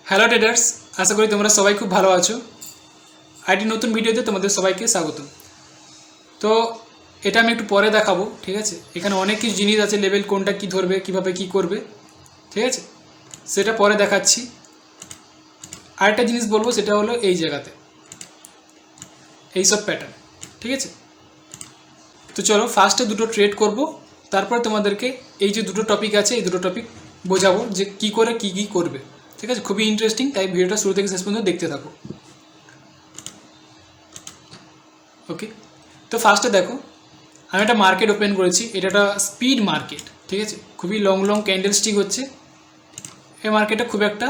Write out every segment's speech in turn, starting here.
Hello traders, আশা করি তোমরা সবাই খুব ভালো আছো। আইটি নতুন ভিডিওতে তোমাদের সবাইকে স্বাগত। তো এটা আমি একটু পরে দেখাবো, ঠিক আছে। এখানে অনেক কিছু জিনিস আছে, লেভেল কোনটা কি ধরবে, কিভাবে কি করবে, ঠিক আছে, সেটা পরে দেখাচ্ছি। আরেকটা জিনিস বলবো, সেটা হলো এই জায়গাতে এইসব প্যাটার্ন, ঠিক আছে। তো চলো ফার্স্টে দুটো ট্রেড করব, তারপর তোমাদেরকে এই যে দুটো টপিক আছে এই দুটো টপিক বোঝাবো যে কি করে কি কি করবে, ঠিক আছে। খুবই ইন্টারেস্টিং, তাই ভিডিওটা শুরু থেকে শেষ পর্যন্ত দেখতে থাকো। ওকে, তো ফার্স্টে দেখো আমি একটা মার্কেট ওপেন করেছি। এটা একটা স্পিড মার্কেট, ঠিক আছে। খুবই লং লং ক্যান্ডেল স্টিক হচ্ছে। এই মার্কেটটা খুব একটা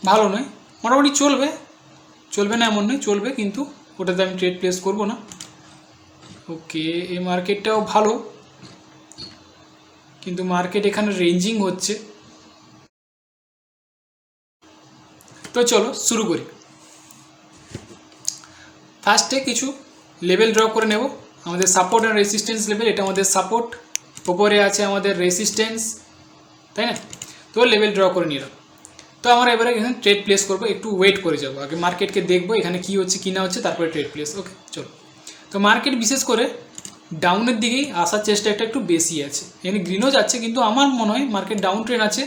ভালো নয়, মোটামুটি চলবে, চলবে না এমন নয়, চলবে, কিন্তু ওটাতে আমি ট্রেড প্লেস করব না। ওকে, এই মার্কেটটাও ভালো, কিন্তু মার্কেট এখানে রেঞ্জিং হচ্ছে। তো চলো শুরু করি। ফার্স্টে কিছু লেভেল ড্র করে নেব। আমাদের সাপোর্ট অ্যান্ড রেসিস্ট্যান্স লেভেল, এটা আমাদের সাপোর্ট, ওপরে আছে আমাদের রেসিস্ট্যান্স, তাই না। তো লেভেল ড্র করে নিলাম। তো আমরা এবারে এখানে ট্রেড প্লেস করবো। একটু ওয়েট করে যাবো, আগে মার্কেটকে দেখবো এখানে কী হচ্ছে কী না হচ্ছে, তারপরে ট্রেড প্লেস। ওকে চলো। তো মার্কেট বিশেষ করে ডাউনের দিকেই আসার চেষ্টা একটু বেশি আছে। এখানে গ্রিনও যাচ্ছে, কিন্তু আমার মনে হয় মার্কেট ডাউন ট্রেন্ড আছে,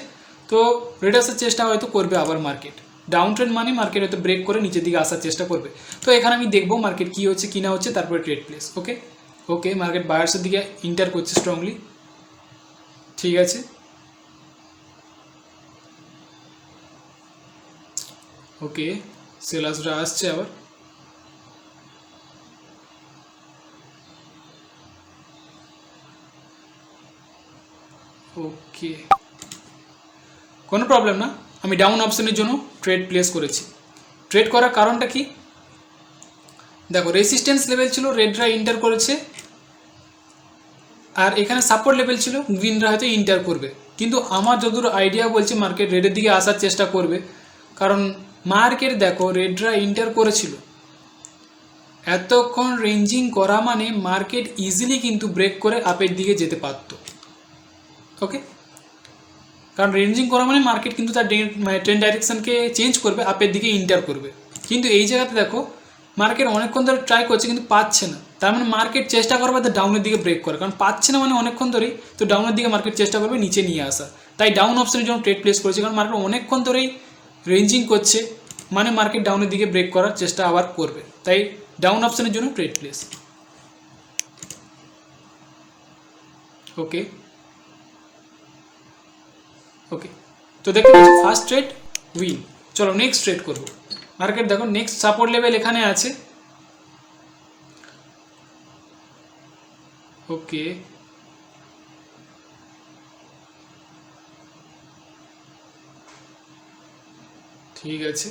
তো রেড আসার চেষ্টা হয়তো করবে আবার মার্কেট। ডাউন ট্রেন্ড মানে মার্কেট হয়তো ব্রেক করে নিচের দিকে আসার চেষ্টা করবে। তো এখানে আমি দেখবো মার্কেট কী হচ্ছে কী না হচ্ছে, তারপরে ট্রেড প্লেস। ওকে ওকে, মার্কেট বায়ার্সের দিকে ইন্টার করছে স্ট্রংলি, ঠিক আছে। ওকে, সেলার্সরা আসছে আবার। ওকে, কোনো প্রবলেম না। আমি ডাউন অপশনের জন্য ট্রেড প্লেস করেছি। ট্রেড করার কারণটা কি দেখো, রেসিস্ট্যান্স লেভেল ছিল, রেডরা ইন্টার করেছে, আর এখানে সাপোর্ট লেভেল ছিল, গ্রিনরা হয়তো ইন্টার করবে। কিন্তু আমার যতদূর আইডিয়া বলছে মার্কেট রেডের দিকে আসার চেষ্টা করবে, কারণ মার্কেট দেখো রেডরা ইন্টার করেছিল, এতক্ষণ রেঞ্জিং করা মানে মার্কেট ইজিলি কিন্তু ব্রেক করে আপের দিকে যেতে পারত। ওকে, কারণ রেঞ্জিং করা মানে মার্কেট কিন্তু তার ট্রেন্ড ডাইরেকশনকে চেঞ্জ করবে, আপের দিকে ইন্টার করবে। কিন্তু এই জায়গাতে দেখো মার্কেট অনেকক্ষণ ধরে ট্রাই করছে কিন্তু পাচ্ছে না, তার মানে মার্কেট চেষ্টা করবে তো ডাউনের দিকে ব্রেক করে, কারণ পাচ্ছে না মানে অনেকক্ষণ ধরেই, তো ডাউনের দিকে মার্কেট চেষ্টা করবে নিচে নিয়ে আসা। তাই ডাউন অপশনের জন্য ট্রেড প্লেস করেছে, কারণ মার্কেট অনেকক্ষণ ধরেই রেঞ্জিং করছে, মানে মার্কেট ডাউনের দিকে ব্রেক করার চেষ্টা আবার করবে। তাই ডাউন অপশনের জন্য ট্রেড প্লেস। ওকে ওকে, তো দেখতে পাচ্ছি ফার্স্ট ট্রেড উইন। চলো নেক্সট ট্রেড করবো। মার্কেট দেখো নেক্সট সাপোর্ট লেভেল এখানে আছে। ওকে, ঠিক আছে,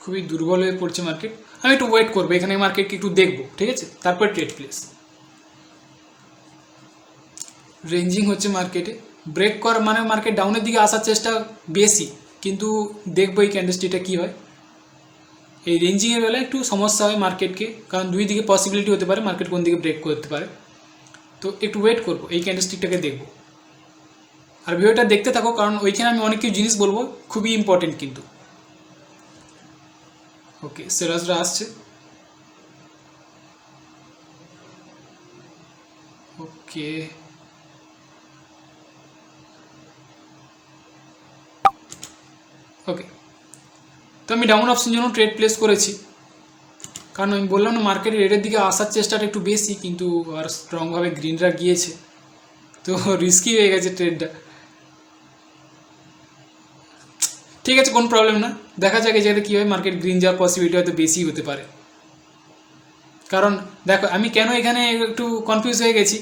খুবই দুর্বল হয়ে পড়ছে মার্কেট। আমি একটু ওয়েট করবো, এখানে মার্কেটকে একটু দেখবো, ঠিক আছে, তারপর ট্রেড প্লেস। রেঞ্জিং হচ্ছে মার্কেটে, ব্রেক কর মানে মার্কেট ডাউনের দিকে আসার চেষ্টা বেশি, কিন্তু দেখবো এই ক্যান্ডেলস্টিকটা কী হয়। এই রেঞ্জিংয়ের বেলায় একটু সমস্যা হয় মার্কেটকে, কারণ দুই দিকে পসিবিলিটি হতে পারে মার্কেট কোন দিকে ব্রেক করতে পারে। তো একটু ওয়েট করবো, এই ক্যান্ডেলস্টিকটাকে দেখবো। আর ভিডিওটা দেখতে থাকো, কারণ ওইখানে আমি অনেক কিছু জিনিস বলবো, খুবই ইম্পর্টেন্ট কিন্তু। ওকে, সেলার্সরা আসছে। ওকে, ওকে, তো আমি ডাউন অপশন জন্য ট্রেড প্লেস করেছি, কারণ আমি বললাম না মার্কেটের রেডের দিকে আসার চেষ্টাটা একটু বেশি, কিন্তু আর স্ট্রংভাবে গ্রিনরা গিয়েছে, তো রিস্কি হয়ে গেছে ট্রেডটা। ঠিক আছে, কোনো প্রবলেম না, দেখা যাক এই জায়গাতে কী হয়। মার্কেট গ্রিন যাওয়ার পসিবিলিটি হয়তো বেশি হতে পারে, কারণ দেখো আমি কেন এখানে একটু কনফিউজ হয়ে গেছি।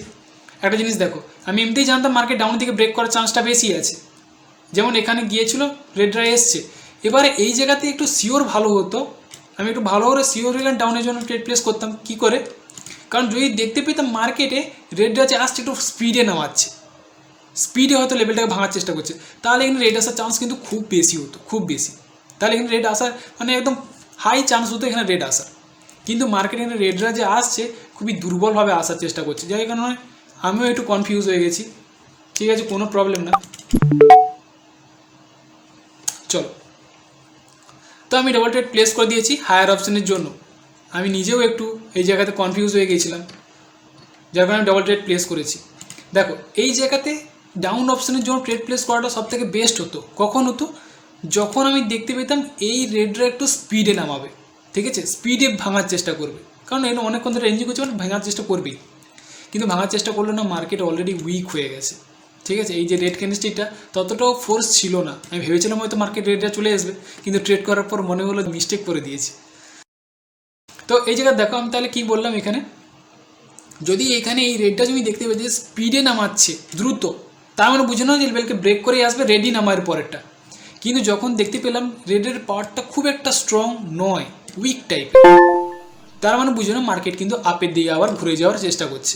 একটা জিনিস দেখো, আমি এমনিতেই জানতাম মার্কেট ডাউন দিকে ব্রেক করার চান্সটা বেশি আছে, যেমন এখানে গিয়েছিল রেডরা এসছে। এবারে এই জায়গাতে একটু শিওর ভালো হতো, আমি একটু ভালো করে শিওর হলে ডাউনের জন্য ট্রেড প্লেস করতাম। কী করে, কারণ যদি দেখতে পেতাম মার্কেটে রেডরা যে আসছে একটু স্পিডে নামাচ্ছে, স্পিডে হয়তো লেভেলটাকে ভাঙার চেষ্টা করছে, তাহলে এখানে রেড আসার চান্স কিন্তু খুব বেশি হতো, খুব বেশি। তাহলে এখানে রেড আসার মানে একদম হাই চান্স হতো এখানে রেড আসার। কিন্তু মার্কেটে এখানে রেডরা যে আসছে খুবই দুর্বলভাবে আসার চেষ্টা করছে, যাই কারণে আমিও একটু কনফিউজ হয়ে গেছি। ঠিক আছে, কোনো প্রবলেম না, চলো তো আমি ডবল ট্রেড প্লেস করে দিয়েছি হায়ার অপশানের জন্য। আমি নিজেও একটু এই জায়গাতে কনফিউজ হয়ে গেছিলাম, যার কারণে ডবল ট্রেড প্লেস করেছি। দেখো এই জায়গাতে ডাউন অপশানের জন্য ট্রেড প্লেস করাটা সবথেকে বেস্ট হতো। কখন হতো? যখন আমি দেখতে পেতাম এই রেডরা একটু স্পিডে নামাবে, ঠিক আছে, স্পিডে ভাঙার চেষ্টা করবে, কারণ এর অনেকক্ষণ ধরে রেঞ্জিং করছে, মানে ভাঙার চেষ্টা করবেই। কিন্তু ভাঙার চেষ্টা করলো না, মার্কেট অলরেডি উইক হয়ে গেছে, ঠিক আছে। এই যে রেড ক্যান্ডেলস্টিকটা ততটাও ফোর্স ছিল না। আমি ভেবেছিলাম হয়তো মার্কেট রেডটা চলে আসবে, কিন্তু ট্রেড করার পর মনে হলো মিস্টেক করে দিয়েছি। তো এই জায়গায় দেখো আমি তাহলে কী বললাম, এখানে যদি এখানে এই রেডটা যদি দেখতে পাই যে স্পিডে নামাচ্ছে দ্রুত, তার মানে বুঝে নাও যে লেভেলকে ব্রেক করে আসবে, রেডি নামার পরেরটা। কিন্তু যখন দেখতে পেলাম রেডের পাওয়ারটা খুব একটা স্ট্রং নয়, উইক টাইপের, তার মানে বুঝে নাও মার্কেট কিন্তু আপের দিকে আবার ঘুরে যাওয়ার চেষ্টা করছে,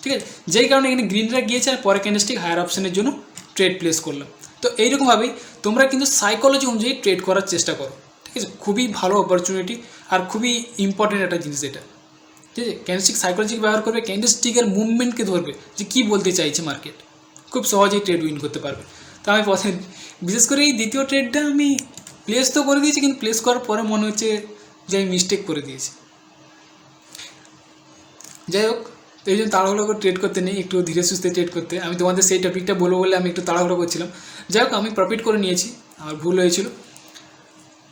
ঠিক আছে। যেই কারণে এখানে গ্রিনরা গিয়েছে আর পরে ক্যান্ডেলস্টিক হায়ার অপশনের জন্য ট্রেড প্লেস করলাম। তো এইরকমভাবেই তোমরা কিন্তু সাইকোলজি অনুযায়ী ট্রেড করার চেষ্টা করো, ঠিক আছে। খুবই ভালো অপরচুনিটি আর খুবই ইম্পর্টেন্ট একটা জিনিস এটা, ঠিক আছে। ক্যান্ডেলস্টিক সাইকোলজি ব্যবহার করবে, ক্যান্ডেলস্টিকের মুভমেন্টকে ধরবে যে কী বলতে চাইছে মার্কেট, খুব সহজেই ট্রেড উইন করতে পারবে। তো আমি বিশেষ করে এই দ্বিতীয় ট্রেডটা আমি প্লেস তো করে দিয়েছি, কিন্তু প্লেস করার পরে মনে হচ্ছে যে আমি মিস্টেক করে দিয়েছি। যাই হোক, তো এই জন্য তাড়াহুড়ো করে ট্রেড করতে নেই, একটু ধীরে সুস্থে ট্রেড করতে। আমি তোমাদের সেই টপিকটা বলবো বলে আমি একটু তাড়াহুড়ো করছিলাম। যাই হোক, আমি প্রফিট করে নিয়েছি, আমার ভুল হয়েছিল।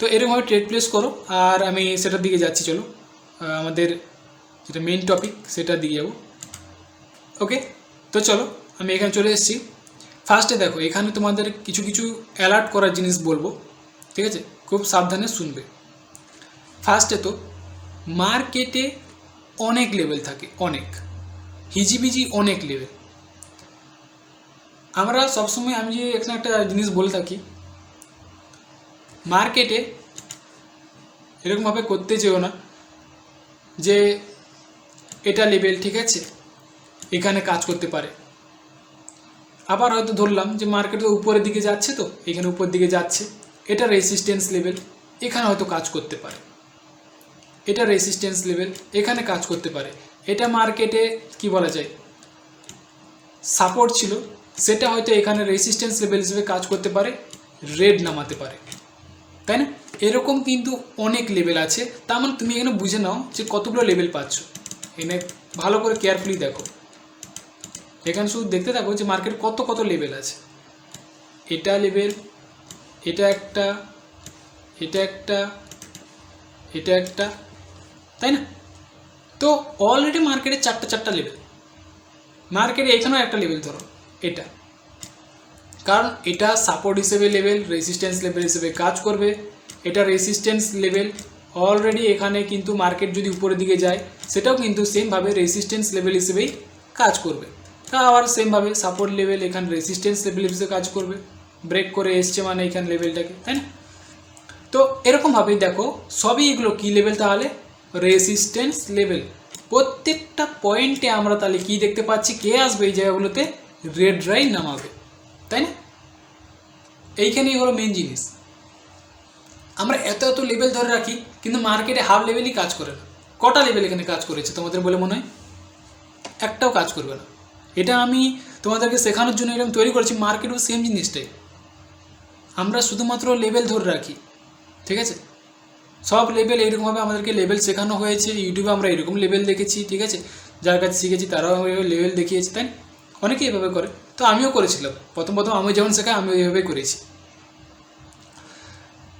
তো এরকমভাবে ট্রেড প্লেস করো, আর আমি সেটার দিকে যাচ্ছি। চলো আমাদের যেটা মেইন টপিক সেটার দিকে যাবো। ওকে, তো চলো আমি এখানে চলে এসেছি। ফার্স্টে দেখো এখানে তোমাদের কিছু কিছু অ্যালার্ট করার জিনিস বলবো, ঠিক আছে, খুব সাবধানে শুনবে। ফার্স্টে তো মার্কেটে অনেক লেভেল থাকে, অনেক হিজিবিজি অনেক লেভেল। আমরা সবসময় আমি যে এখানে একটা জিনিস বলে থাকি, মার্কেটে এরকমভাবে করতে চেও না যে এটা লেভেল, ঠিক আছে, এখানে কাজ করতে পারে। আবার হয়তো ধরলাম যে মার্কেট উপরের দিকে যাচ্ছে, তো এখানে উপর দিকে যাচ্ছে, এটা রেসিস্ট্যান্স লেভেল, এখানে হয়তো কাজ করতে পারে। এটা রেসিস্ট্যান্স লেভেল, এখানে কাজ করতে পারে। এটা মার্কেটে কি বলা যায়, সাপোর্ট ছিল, সেটা হয়তো এখানে রেসিস্ট্যান্স লেভেল হিসেবে কাজ করতে পারে, রেড নামাতে পারে, তাই না। এরকম কিন্তু অনেক লেভেল আছে। তার মানে তুমি এখানে বুঝে নাও যে কতগুলো লেভেল পাচ্ছ। এখানে ভালো করে কেয়ারফুলি দেখো, এখানে শুধু দেখতে থাকো যে মার্কেট কত কত লেভেল আছে। এটা লেভেল, এটা একটা, এটা একটা, এটা একটা, তাই না। তো অলরেডি মার্কেটে চারটা লেভেল। মার্কেটে এখানেও একটা লেভেল ধরো, এটা, কারণ এটা সাপোর্ট হিসেবে লেভেল, রেসিস্ট্যান্স লেভেল হিসেবে কাজ করবে। এটা রেসিস্ট্যান্স লেভেল, অলরেডি এখানে কিন্তু মার্কেট যদি উপরের দিকে যায় সেটাও কিন্তু সেমভাবে রেসিস্ট্যান্স লেভেল হিসেবেই কাজ করবে। তা আবার সেমভাবে সাপোর্ট লেভেল এখানে রেসিস্ট্যান্স লেভেল হিসেবে কাজ করবে, ব্রেক করে এসছে মানে এখানে লেভেলটাকে, তাই না। তো এরকমভাবেই দেখো সবই এগুলো কী লেভেল, তাহলে রেসিস্ট্যান্স লেভেল। প্রত্যেকটা পয়েন্টে আমরা তাহলে কী দেখতে পাচ্ছি, কে আসবে এই জায়গাগুলোতে, রেড রাই নামাবে, তাই না। এইখানেই হলো মেন জিনিস। আমরা এত এত লেভেল ধরে রাখি, কিন্তু মার্কেটে হাফ লেভেলই কাজ করে না। কটা লেভেল এখানে কাজ করেছে তোমাদের বলে মনে হয়? একটাও কাজ করবে না। এটা আমি তোমাদেরকে শেখানোর জন্য এরকম তৈরি করেছি। মার্কেটও সেম জিনিসটাই, আমরা শুধুমাত্র লেভেল ধরে রাখি, ঠিক আছে। সব লেভেল এইরকমভাবে আমাদেরকে লেভেল শেখানো হয়েছে। ইউটিউবে আমরা এরকম লেভেল দেখেছি, ঠিক আছে, যার কাছে শিখেছি তারাও লেভেল দেখিয়েছে, তাই অনেকেই এভাবে করে। তো আমিও করেছিলাম, প্রথম আমি যেমন শেখাই আমি এইভাবেই করেছি।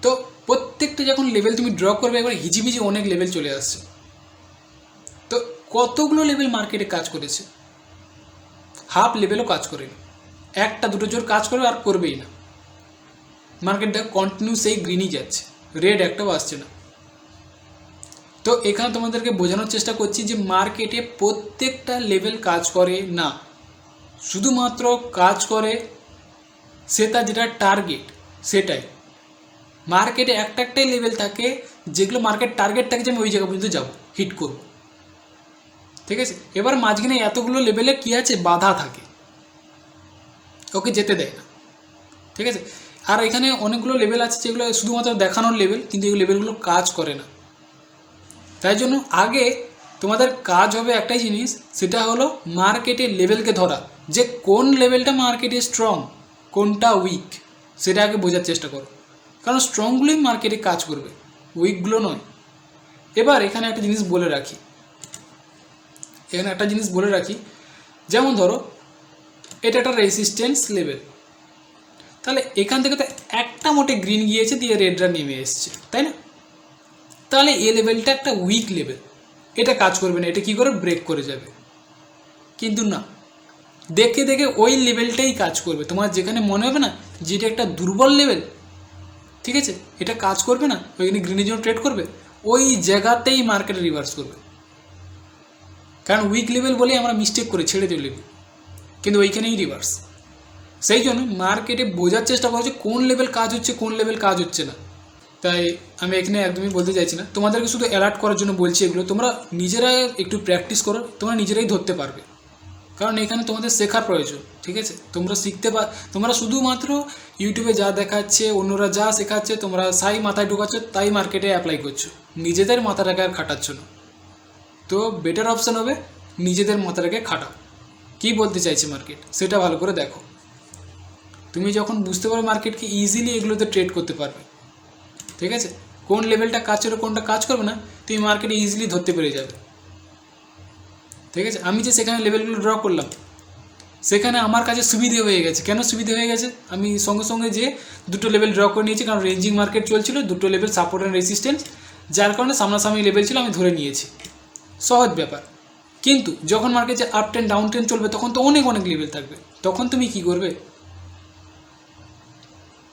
তো প্রত্যেকটা যখন লেভেল তুমি ড্র করবে, এবার হিজিবিজি অনেক লেভেল চলে আসছে। তো কতগুলো লেভেল মার্কেটে কাজ করেছে, হাফ লেভেলও কাজ করেনি, একটা দুটো জোর কাজ করবে আর করবেই না। মার্কেটটা কন্টিনিউ সেই গ্রিনই যাচ্ছে, রেড একটাও আসছে না। তো এখানে তোমাদেরকে বোঝানোর চেষ্টা করছি যে মার্কেটে প্রত্যেকটা লেভেল কাজ করে না, শুধুমাত্র কাজ করে সেটা যেটা টার্গেট সেটাই। মার্কেটে একটাই লেভেল থাকে যেগুলো মার্কেট টার্গেট থাকে যে আমি ওই জায়গা পর্যন্ত যাবো, হিট করব, ঠিক আছে। এবার মাঝখানে এতগুলো লেভেলে কী আছে, বাধা থাকে, ওকে যেতে দেয় না, ঠিক আছে। আর এখানে অনেকগুলো লেভেল আছে যেগুলো শুধুমাত্র দেখানোর লেভেল, কিন্তু এই লেভেলগুলো কাজ করে না। তাই জন্য আগে তোমাদের কাজ হবে একটাই জিনিস, সেটা হলো মার্কেটের লেভেলকে ধরা, যে কোন লেভেলটা মার্কেটে স্ট্রং, কোনটা উইক, সেটা আগে বোঝার চেষ্টা করো। কারণ স্ট্রংগুলোই মার্কেটে কাজ করবে, উইকগুলো নয়। এবার এখানে একটা জিনিস বলে রাখি, যেমন ধরো এটা একটা রেজিস্ট্যান্স লেভেল, তাহলে এখান থেকে তো একটা মোটে গ্রিন গিয়েছে, দিয়ে রেডরা নেমে এসছে, তাই না? তাহলে এই লেভেলটা একটা উইক লেভেল, এটা কাজ করবে না, এটা কী করে ব্রেক করে যাবে। কিন্তু না, দেখে দেখে ওই লেভেলটাই কাজ করবে। তোমার যেখানে মনে হবে না যেটা একটা দুর্বল লেভেল, ঠিক আছে, এটা কাজ করবে না, ওইখানে গ্রিনের জন্য ট্রেড করবে, ওই জায়গাতেই মার্কেটে রিভার্স করবে। কারণ উইক লেভেল বলেই আমরা মিস্টেক করে ছেড়ে দিই লেভেল, কিন্তু ওইখানেই রিভার্স। সেই জন্য মার্কেটে বোঝার চেষ্টা করছে কোন লেভেল কাজ হচ্ছে, কোন লেভেল কাজ হচ্ছে না। তাই আমি এখানে একদমই বলতে চাইছি না, তোমাদেরকে শুধু অ্যালার্ট করার জন্য বলছি। এগুলো তোমরা নিজেরা একটু প্র্যাকটিস করো, তোমরা নিজেরাই ধরতে পারবে। কারণ এখানে তোমাদের শেখার প্রয়োজন, ঠিক আছে? তোমরা শুধুমাত্র ইউটিউবে যা দেখাচ্ছে, অন্যরা যা শেখাচ্ছে, তোমরা সাই মাথায় ঢুকাচ্ছ, তাই মার্কেটে অ্যাপ্লাই করছো, নিজেদের মাথাটাকে আর খাটাচ্ছ না। তো বেটার অপশান হবে নিজেদের মাথাটাকে খাটাও। কী বলতে চাইছে মার্কেট সেটা ভালো করে দেখো। তুমি যখন বুঝতে পারো মার্কেটকে, ইজিলি এগুলোতে ট্রেড করতে পারবে, ঠিক আছে? কোন লেভেলটা কাজ করে কোনটা কাজ করবে না, তুমি মার্কেটে ইজিলি ধরতে পেরে যাবে, ঠিক আছে? আমি যে সেখানে লেভেলগুলো ড্র করলাম, সেখানে আমার কাছে সুবিধে হয়ে গেছে। কেন সুবিধে হয়ে গেছে? আমি সঙ্গে সঙ্গে যে দুটো লেভেল ড্র করে নিয়েছি, কারণ রেঞ্জিং মার্কেট চলছিল, দুটো লেভেল সাপোর্ট অ্যান্ড রেসিস্ট্যান্স, যার কারণে সামনাসামনি লেভেল ছিল, আমি ধরে নিয়েছি, সহজ ব্যাপার। কিন্তু যখন মার্কেটে আপ ট্রেন্ড ডাউন ট্রেন্ড চলবে, তখন তো অনেক লেভেল থাকবে, তখন তুমি কি করবে?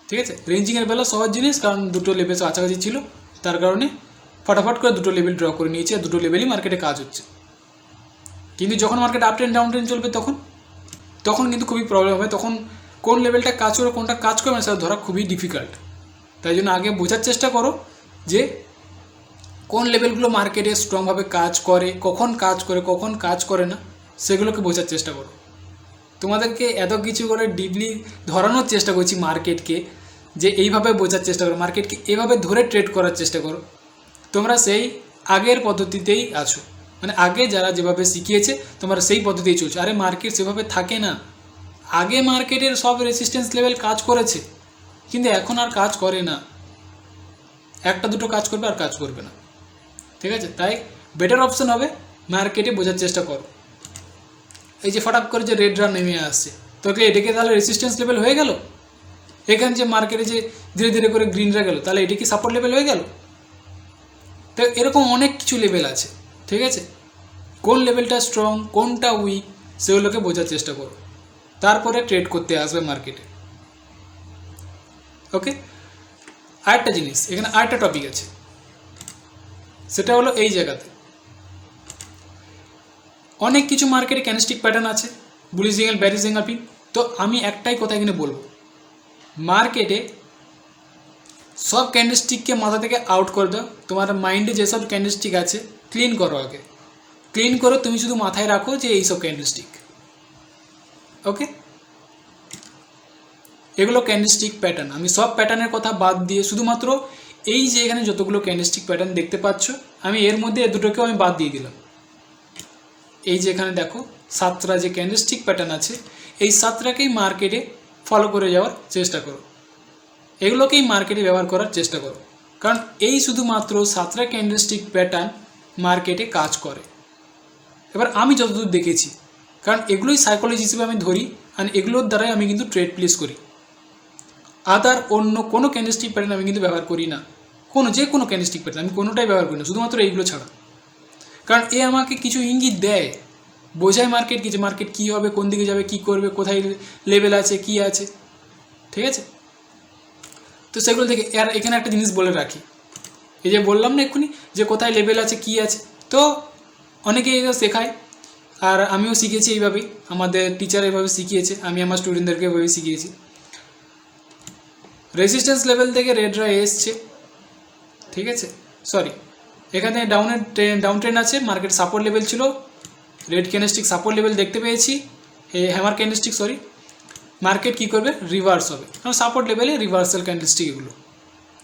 ঠিক আছে, রেঞ্জিংয়ের বেলা সহজ জিনিস, কারণ দুটো লেভেল কাছাকাছি ছিল, তার কারণে ফটাফট করে দুটো লেভেল ড্র করে নিয়েছি, আর দুটো লেভেলই মার্কেটে কাজ হচ্ছে। কিন্তু যখন market up trend down trend চলবে, তখন কিন্তু খুবই প্রবলেম হবে। তখন কোন লেভেলটা কাজ করে কোনটা কাজ করবে না, সেটা ধরা খুবই ডিফিকাল্ট। তাই জন্য আগে বোঝার চেষ্টা করো যে কোন লেভেলগুলো মার্কেটে স্ট্রংভাবে কাজ করে, কখন কাজ করে না, সেগুলোকে বোঝার চেষ্টা করো। তোমাদেরকে এত কিছু করে ডিপলি ধরানোর চেষ্টা করছি মার্কেটকে, যে এইভাবে বোঝার চেষ্টা করো, মার্কেটকে এভাবে ধরে ট্রেড করার চেষ্টা করো। তোমরা সেই আগের পদ্ধতিতেই আছো, মানে আগে যারা যেভাবে শিখিয়েছে তোমরা সেই পদ্ধতিতেই চলছো। আরে মার্কেট সেভাবে থাকে না, আগে মার্কেটের সব রেসিস্ট্যান্স লেভেল কাজ করেছে, কিন্তু এখন আর কাজ করে না, একটা দুটো কাজ করবে আর কাজ করবে না, ঠিক আছে? তাই বেটার অপশন হবে মার্কেটে বোঝার চেষ্টা করো। এই যে ফটাক করে যে রেড রান নেমে আসছে, তোকে এটাকে তাহলে রেসিস্ট্যান্স লেভেল হয়ে গেল। এখানে যে মার্কেটে যে ধীরে ধীরে করে গ্রিনরা গেল, তাহলে এটা কি সাপোর্ট লেভেল হয়ে গেল? তো এরকম অনেক কিছু লেভেল আছে, ঠিক আছে? কোন লেভেলটা স্ট্রং, কোনটা উইক, সেগুলোকে বোঝার চেষ্টা করো, তারপরে ট্রেড করতে আসবে মার্কেটে। ওকে, আরেকটা জিনিস, এখানে আরেকটা টপিক আছে, সেটা হলো এই জায়গাতে অনেক কিছু মার্কেটে ক্যান্ডেলস্টিক প্যাটার্ন আছে, bullish signal, bearish signal, pin. তো আমি একটাই কথা এখানে বলবো, মার্কেটে সব ক্যান্ডেলস্টিককে মাথা থেকে আউট করে দাও। তোমার মাইন্ডে যেসব ক্যান্ডেলস্টিক আছে ক্লিন করো, আগে ক্লিন করো। তুমি শুধু মাথায় রাখো যে এইসব ক্যান্ডেলস্টিক, ওকে, এগুলো ক্যান্ডেলস্টিক প্যাটার্ন। আমি সব প্যাটার্নের কথা বাদ দিয়ে শুধুমাত্র এই যে এখানে যতগুলো ক্যান্ডেলস্টিক প্যাটার্ন দেখতে পাচ্ছ, আমি এর মধ্যে দুটোকেও আমি বাদ দিয়ে দিলাম। এই যে এখানে দেখো 7টা যে ক্যান্ডেলস্টিক প্যাটার্ন আছে, এই 7টাকেই মার্কেটে ফলো করে যাওয়ার চেষ্টা করো, এগুলোকেই মার্কেটে ব্যবহার করার চেষ্টা করো। কারণ এই শুধুমাত্র 7টা ক্যান্ডেলস্টিক প্যাটার্ন মার্কেটে কাজ করে। এবার আমি যতদূর দেখেছি, কারণ এগুলোই সাইকোলজি হিসেবে আমি ধরি, আর এগুলোর দ্বারাই আমি কিন্তু ট্রেড প্লেস করি। আদার অন্য কোনো ক্যান্ডেলস্টিক প্যাটার্ন আমি কিন্তু ব্যবহার করি না, যে কোনো ক্যান্ডেলস্টিক প্যাটার্ন আমি কোনোটাই ব্যবহার করি না, শুধুমাত্র এইগুলো ছাড়া। কারণ এ আমাকে কিছু ইঙ্গিত দেয়, বোঝায় মার্কেট কি, যে মার্কেট কী হবে, কোন দিকে যাবে, কী করবে, কোথায় লেভেল আছে, কী আছে, ঠিক আছে? তো সেগুলো থেকে আর এখানে একটা জিনিস বলে রাখি, এই যে বললাম না এক্ষুনি যে কোথায় লেভেল আছে, কী আছে, তো অনেকেই এটা শেখায়, আর আমিও শিখেছি এইভাবেই, আমাদের টিচার এইভাবে শিখিয়েছে, আমি আমার স্টুডেন্টদেরকে এইভাবে শিখিয়েছি। রেজিস্ট্যান্স লেভেল থেকে রেডরা এসছে, ঠিক আছে, সরি, এখানে ডাউন ট্রেন্ড আছে, মার্কেট সাপোর্ট লেভেল ছিল, রেড ক্যান্ডেলস্টিক সাপোর্ট লেভেল দেখতে পেয়েছি, হ্যামার ক্যান্ডেলস্টিক, সরি, মার্কেট কী করবে, রিভার্স হবে, কারণ সাপোর্ট লেভেলে রিভার্সাল ক্যান্ডেলস্টিক এগুলো,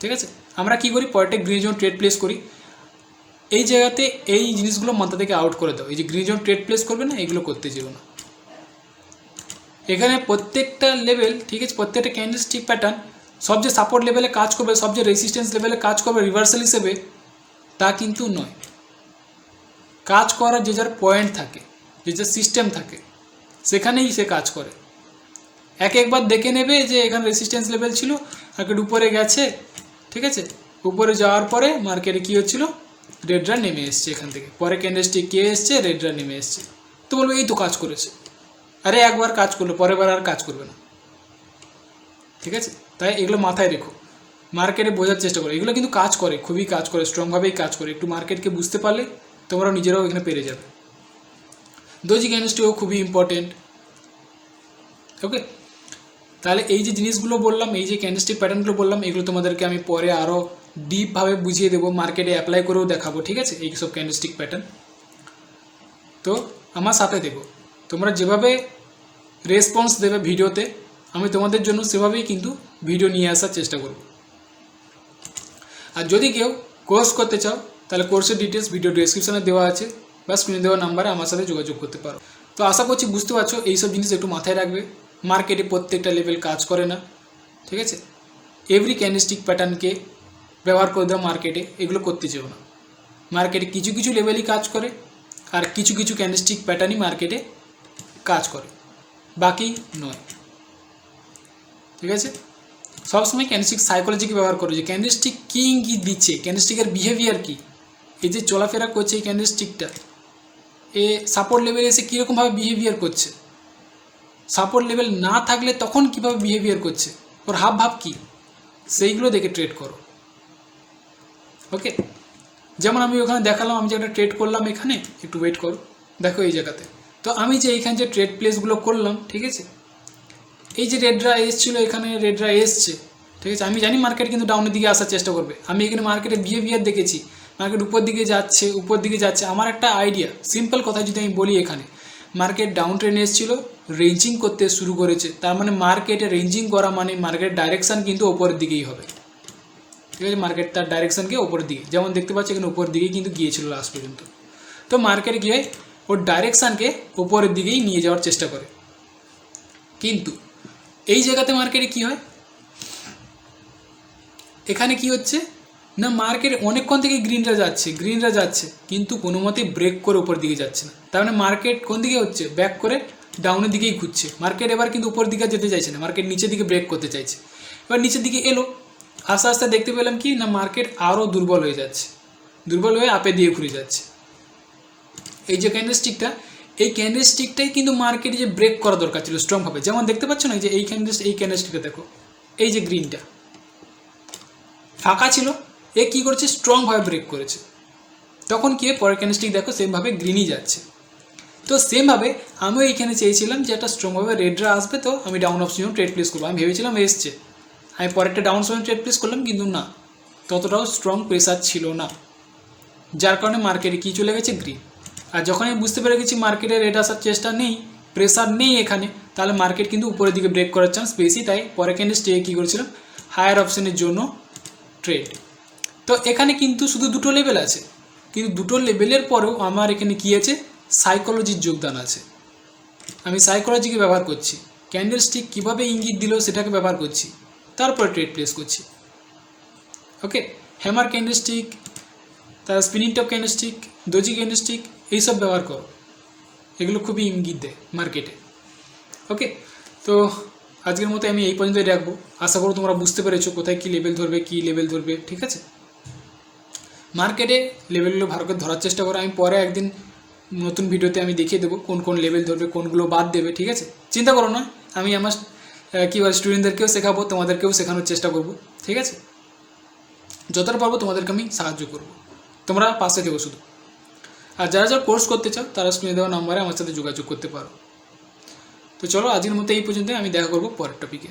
ঠিক আছে? আমরা কী করি, পরেরটা গ্রিন জোন ট্রেড প্লেস করি, এই জায়গাতে এই জিনিসগুলো মাথা থেকে আউট করে দাও। এই যে গ্রিন জোন ট্রেড প্লেস করবে না, এগুলো করতে যেও না। এখানে প্রত্যেকটা লেভেল, ঠিক আছে, প্রত্যেকটা ক্যান্ডেলস্টিক প্যাটার্ন সব যে সাপোর্ট লেভেলে কাজ করবে, সব যে রেসিস্ট্যান্স লেভেলে কাজ করবে রিভার্সাল হিসেবে, তা কিন্তু নয়। কাজ করার যে যার পয়েন্ট থাকে, যে যার সিস্টেম থাকে, সেখানেই সে কাজ করে। একবার দেখে নেবে যে এখানে রেসিস্ট্যান্স লেভেল ছিল, মার্কেট উপরে গেছে, ঠিক আছে, উপরে যাওয়ার পরে মার্কেটে কী হচ্ছিল, রেডরা নেমে এসছে এখান থেকে, পরে ক্যান্ডেলস্টিক কে এসছে, রেডরা নেমে এসছে, তো বলবো এই তো কাজ করেছে। আরে একবার কাজ করলো, পরের বার আর কাজ করবে না, ঠিক আছে। তাই এগুলো মাথায় রেখো, মার্কেটে বোঝার চেষ্টা করো, এগুলো কিন্তু কাজ করে, খুবই কাজ করে, স্ট্রংভাবেই কাজ করে। একটু মার্কেটকে বুঝতে পারলে তোমরাও নিজেরাও এখানে পেরে যাবে। দোজি ক্যান্ডেলস্টিকও খুবই ইম্পর্টেন্ট। ওকে, তাহলে এই যে জিনিসগুলো বললাম, এই যে ক্যান্ডেলস্টিক প্যাটার্নগুলো বললাম, এগুলো তোমাদেরকে আমি পরে আরও ডিপভাবে বুঝিয়ে দেবো, মার্কেটে অ্যাপ্লাই করেও দেখাবো, ঠিক আছে, এই সব ক্যান্ডেলস্টিক প্যাটার্ন। তো আমার সাথে দেখো, তোমরা যেভাবে রেসপন্স দেবে ভিডিওতে, আমি তোমাদের জন্য সেভাবেই কিন্তু ভিডিও নিয়ে আসার চেষ্টা করব। আর যদি কেউ কোর্স করতে চাও, তাহলে কোর্সের ডিটেলস ভিডিও ডেসক্রিপশানে দেওয়া আছে, বা স্ক্রিনে দেওয়া নাম্বারে আমার সাথে যোগাযোগ করতে পারো। তো আশা করছি বুঝতে পারছো, এইসব জিনিস একটু মাথায় রাখবে। মার্কেটে প্রত্যেকটা লেভেল কাজ করে না, ঠিক আছে। এভরি ক্যান্ডেলস্টিক প্যাটার্নকে ব্যবহার করে দেওয়া মার্কেটে, এগুলো করতে চাও না। মার্কেটে কিছু কিছু লেভেলই কাজ করে, আর কিছু কিছু ক্যান্ডেলস্টিক প্যাটার্নই মার্কেটে কাজ করে, বাকি নয়, ঠিক আছে। সবসময় ক্যান্ডেলস্টিক সাইকোলজিকে ব্যবহার করো, যে ক্যান্ডেলস্টিক কী ইঙ্গিত দিচ্ছে, ক্যান্ডেলস্টিকের বিহেভিয়ার কী, এই যে চলাফেরা করছে এই ক্যান্ডেলস্টিকটা, এ সাপোর্ট লেভেলে এসে কীরকমভাবে বিহেভিয়ার করছে, সাপোর্ট লেভেল না থাকলে তখন কীভাবে বিহেভিয়ার করছে, ওর হাব ভাব কী, সেইগুলো দেখে ট্রেড করো। ওকে, যেমন আমি ওখানে দেখালাম, আমি যে একটা ট্রেড করলাম এখানে, একটু ওয়েট করো, দেখো এই জায়গাতে। তো আমি যে এইখানে যে ট্রেড প্লেসগুলো করলাম, ঠিক আছে, এই যে রেডরা এসছিলো, এখানে রেডরা এসছে, ঠিক আছে। আমি জানি মার্কেট কিন্তু ডাউনের দিকে আসার চেষ্টা করবে, আমি এখানে মার্কেটের বিহেভিয়ার দেখেছি, মার্কেট উপর দিকে যাচ্ছে, আমার একটা আইডিয়া, সিম্পল কথা যদি আমি বলি, এখানে মার্কেট ডাউন ট্রেন্ডে এসেছিলো, রেঞ্জিং করতে শুরু করেছে, তার মানে মার্কেটে রেঞ্জিং করা মানে মার্কেটের ডাইরেকশান কিন্তু ওপরের দিকেই হবে, ঠিক আছে। মার্কেট তার ডাইরেকশানকে ওপরের দিকে, যেমন দেখতে পাচ্ছি এখানে উপরের দিকেই কিন্তু গিয়েছিল লাস্ট পর্যন্ত। তো মার্কেটে কী হয়, ওর ডাইরেকশানকে ওপরের দিকেই নিয়ে যাওয়ার চেষ্টা করে। কিন্তু এই জায়গাতে মার্কেটে কী হয়, এখানে কি হচ্ছে না, মার্কেট অনেকক্ষণ থেকে গ্রিনরা যাচ্ছে, কিন্তু কোনো মতেই ব্রেক করে উপর দিকে যাচ্ছে না। তার মানে মার্কেট কোন দিকে হচ্ছে, ব্যাক করে ডাউনের দিকেই ঘুরছে। মার্কেট এবার কিন্তু উপর দিকে যেতে চাইছে না, মার্কেট নিচের দিকে ব্রেক করতে চাইছে। এবার নিচের দিকে এলো, আস্তে আস্তে দেখতে পেলাম কি না, মার্কেট আরও দুর্বল হয়ে যাচ্ছে, দুর্বল হয়ে আপে দিয়ে ঘুরে যাচ্ছে। এই যে ক্যান্ডেলস্টিকটা, এই ক্যান্ডেলস্টিকটাই কিন্তু মার্কেটে যে ব্রেক করা দরকার ছিল স্ট্রংভাবে। যেমন দেখতে পাচ্ছ না, যে এই ক্যান্ডেলস্টিকটা দেখো, এই যে গ্রিনটা ফাঁকা ছিল, এ কী করেছে, স্ট্রংভাবে ব্রেক করেছে। তখন কি পরের ক্যান্ডেলস্টিক দেখো সেমভাবে গ্রিনই যাচ্ছে। তো সেমভাবে আমিও এইখানে চেয়েছিলাম যে একটা স্ট্রংভাবে রেডরা আসবে, তো আমি ডাউন অপশন ট্রেড প্লেস করবো। আমি ভেবেছিলাম এসছে, আমি পরেরটা ডাউন অপশন ট্রেড প্লেস করলাম, কিন্তু না, ততটাও স্ট্রং প্রেসার ছিল না, যার কারণে মার্কেটে কী চলে গেছে, গ্রিন। আর যখন আমি বুঝতে পেরে গেছি মার্কেটে রেড আসার চেষ্টা নেই, প্রেসার নেই এখানে, তাহলে মার্কেট কিন্তু উপরের দিকে ব্রেক করার চান্স বেশি। তাই পরের ক্যান্ডেলস্টিকে কী করেছিলাম, হায়ার অপশনের জন্য ট্রেড। তো এখানে কিন্তু শুধু দুটো লেভেল আছে, কিন্তু দুটো লেভেলের পরেও আমার এখানে কী আছে, সাইকোলজির যোগদান আছে। আমি সাইকোলজিকে ব্যবহার করছি, ক্যান্ডেলস্টিক কীভাবে ইঙ্গিত দিল সেটাকে ব্যবহার করছি, তারপরে ট্রেড প্লেস করছি। ওকে, হ্যামার ক্যান্ডেলস্টিক, তার spinning top candlestick, doji candlestick, এইসব ব্যবহার করো, এগুলো খুবই ইঙ্গিত দেয় মার্কেটে। ওকে, তো আজকের মতো আমি এই পর্যন্তই রাখবো। আশা করো তোমরা বুঝতে পেরেছো কোথায় কী লেভেল ধরবে, ঠিক আছে। মার্কেটে লেভেলগুলো ভালো করে ধরার চেষ্টা করো, আমি পরে একদিন নতুন ভিডিওতে আমি দেখিয়ে দেবো কোন কোন লেভেল ধরবে, কোনগুলো বাদ দেবে, ঠিক আছে। চিন্তা করো না, আমি আমার কী বলে স্টুডেন্টদেরকেও শেখাবো, তোমাদেরকেও শেখানোর চেষ্টা করবো, ঠিক আছে। যতটা পারবো তোমাদেরকে আমি সাহায্য করবো, তোমরা পাশে থেকো শুধু। আর যারা যারা কোর্স করতে চাও তারা স্ক্রিনে দেওয়া নম্বরে আমার সাথে যোগাযোগ করতে পারো। তো চলো আজকের মতো এই পর্যন্ত, আমি দেখা করবো পরের টপিকে।